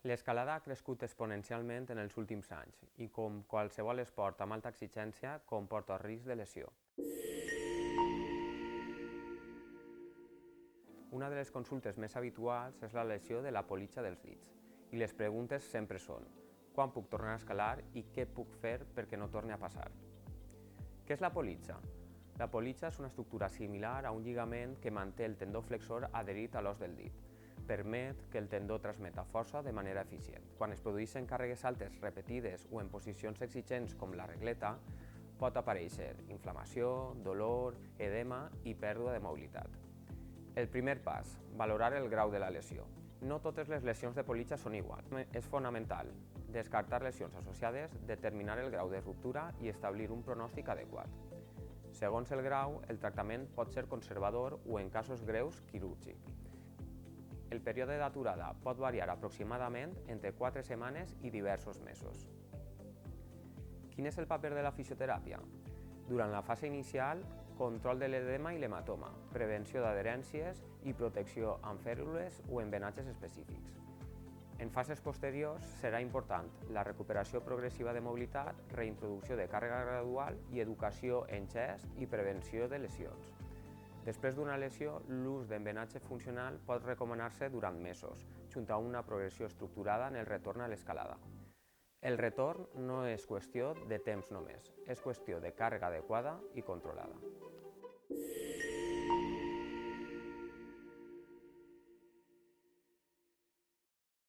L'escalada ha crescut exponencialment en els últims anys i, com qualsevol esport amb alta exigència, comporta risc de lesió. Una de les consultes més habituals és la lesió de la politja dels dits, i les preguntes sempre són: quan puc tornar a escalar i què puc fer perquè no torni a passar? Què és la politja? La politja és una estructura similar a un lligament que manté el tendó flexor adherit a l'os del dit. Permet que el tendó transmeta força de manera eficient. Quan es produeixen càrregues altes repetides o en posicions exigents com la regleta, pot aparèixer inflamació, dolor, edema i pèrdua de mobilitat. El primer pas, valorar el grau de la lesió. No totes les lesions de politja són iguals. És fonamental descartar lesions associades, determinar el grau de ruptura i establir un pronòstic adequat. Segons el grau, el tractament pot ser conservador o, en casos greus, quirúrgic. El període d'aturada pot variar aproximadament entre 4 setmanes i diversos mesos. Quin és el paper de la fisioteràpia? Durant la fase inicial, control de l'edema i l'hematoma, prevenció d'adherències i protecció amb fèrrules o embenatges específics. En fases posteriors serà important la recuperació progressiva de mobilitat, reintroducció de càrrega gradual i educació en gest i prevenció de lesions. Després d'una lesió, l'ús d'embenatge funcional pot recomanar-se durant mesos, junt a una progressió estructurada en el retorn a l'escalada. El retorn no és qüestió de temps només, és qüestió de càrrega adequada i controlada.